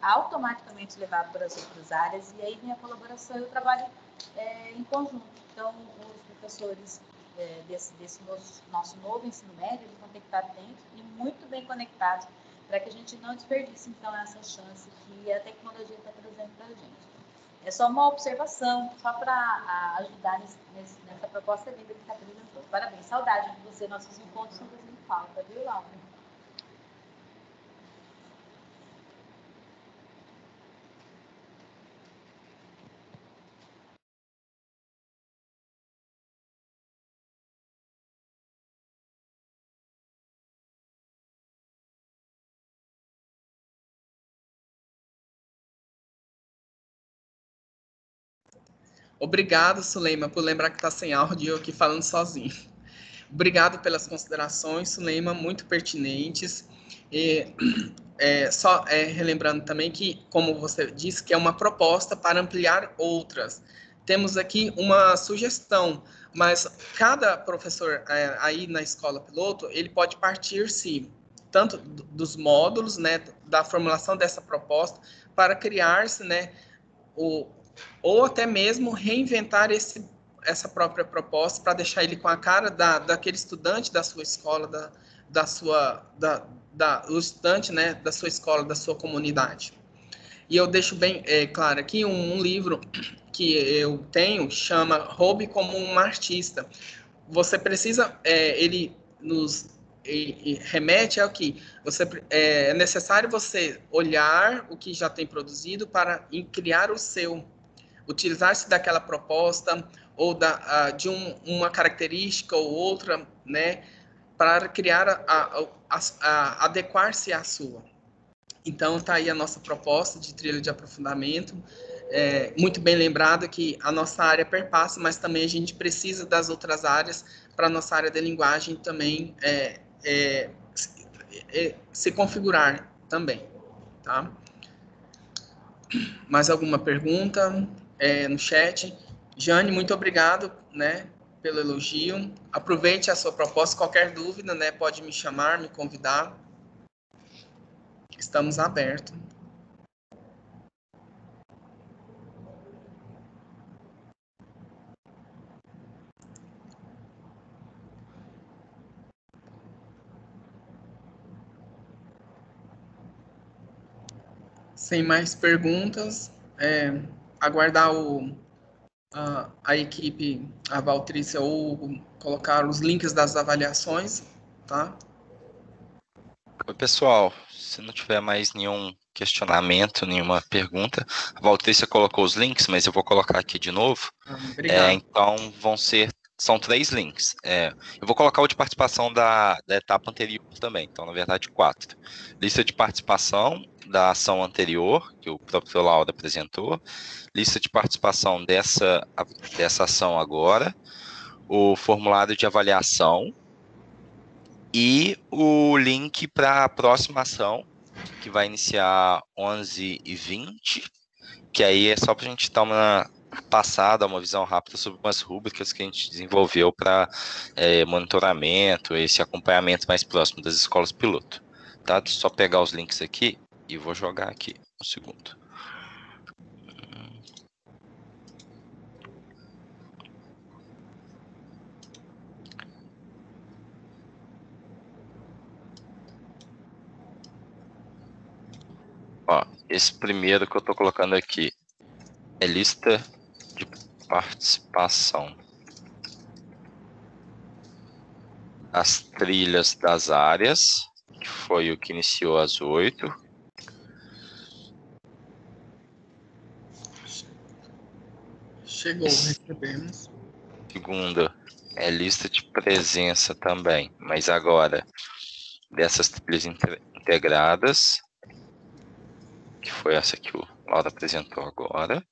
Speaker 4: automaticamente levados para as outras áreas, e aí vem a colaboração e o trabalho em conjunto. Então, os professores desse nosso novo ensino médio, eles vão ter que estar atentos e muito bem conectados para que a gente não desperdice, então, essa chance que a tecnologia está trazendo para a gente. É só uma observação, só para ajudar nessa proposta linda que você apresentou. Parabéns, saudade de você, nossos encontros estão fazendo falta, viu, Laura?
Speaker 2: Obrigado, Suleima, por lembrar que está sem áudio e eu aqui falando sozinho. Obrigado pelas considerações, Suleima, muito pertinentes. E, relembrando também que, como você disse, que é uma proposta para ampliar outras. Temos aqui uma sugestão, mas cada professor aí na escola piloto, ele pode partir-se tanto dos módulos, né, da formulação dessa proposta, para criar-se, né, ou até mesmo reinventar essa própria proposta para deixar ele com a cara daquele estudante da sua escola, o estudante, né, da sua escola, da sua comunidade. E eu deixo bem claro aqui um livro que eu tenho, chama Roube como um Artista. Você precisa, ele nos remete ao que é necessário você olhar o que já tem produzido para criar o seu, utilizar-se daquela proposta ou de uma característica ou outra, né, para criar adequar-se à sua. Então, está aí a nossa proposta de trilha de aprofundamento. Muito bem lembrado que a nossa área perpassa, mas também a gente precisa das outras áreas para a nossa área de linguagem também se configurar também. Tá? Mais alguma pergunta no chat? Jane, muito obrigado, né, pelo elogio. Aproveite a sua proposta. Qualquer dúvida, né, pode me chamar, me convidar. Estamos abertos. Sem mais perguntas, aguardar a equipe, a Valtrícia, ou colocar os links das avaliações, tá?
Speaker 3: Oi, pessoal, se não tiver mais nenhum questionamento, nenhuma pergunta, a Valtrícia colocou os links, mas eu vou colocar aqui de novo.
Speaker 2: Obrigado.
Speaker 3: Então, são 3 links. Eu vou colocar o de participação da etapa anterior também, então, na verdade, 4. Lista de participação da ação anterior, que o próprio Lauro apresentou, lista de participação dessa ação agora, o formulário de avaliação, e o link para a próxima ação, que vai iniciar 11h20, que aí é só para a gente dar uma passada, uma visão rápida sobre umas rúbricas que a gente desenvolveu para monitoramento, esse acompanhamento mais próximo das escolas piloto. Tá? Deixa eu só pegar os links aqui e vou jogar aqui um segundo. Ó, esse primeiro que eu estou colocando aqui é lista de participação. As trilhas das áreas, que foi o que iniciou às 8.
Speaker 2: Chegou, recebemos.
Speaker 3: Segunda é lista de presença também, mas agora dessas trilhas integradas, que foi essa que o Laura apresentou agora.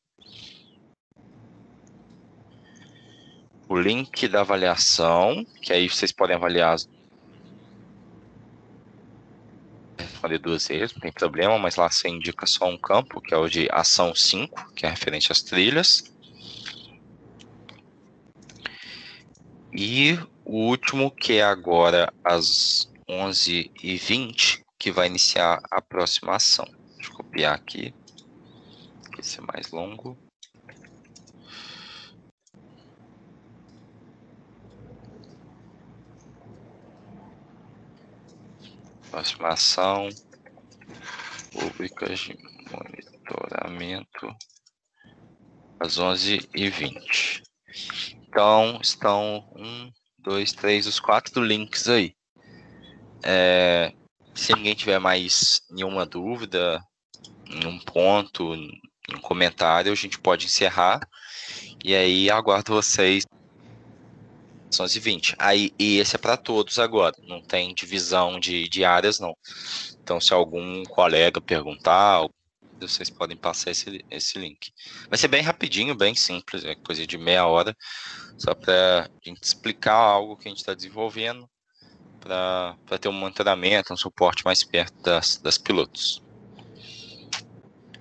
Speaker 3: O link da avaliação, que aí vocês podem avaliar responder 2 vezes, não tem problema, mas lá você indica só um campo, que é o de ação 5, que é referente às trilhas. E o último, que é agora às 11h20, que vai iniciar a próxima ação. Deixa eu copiar aqui, que esse é mais longo. Próxima ação, rubricas de monitoramento, às 11h20. Então, estão 1, 2, 3, os 4 links aí. Se ninguém tiver mais nenhuma dúvida, nenhum ponto, nenhum comentário, a gente pode encerrar. E aí, aguardo vocês às 11h20. E esse é para todos agora, não tem divisão de áreas, não. Então, se algum colega perguntar, dúvida, vocês podem passar esse link. Vai ser bem rapidinho, bem simples, é coisa de meia hora, só para a gente explicar algo que a gente está desenvolvendo, para ter um monitoramento, um suporte mais perto das pilotos.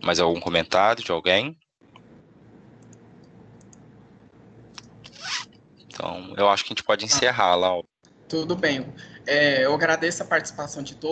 Speaker 3: Mais algum comentário de alguém? Então, eu acho que a gente pode encerrar lá.
Speaker 2: Tudo bem. Eu agradeço a participação de todos.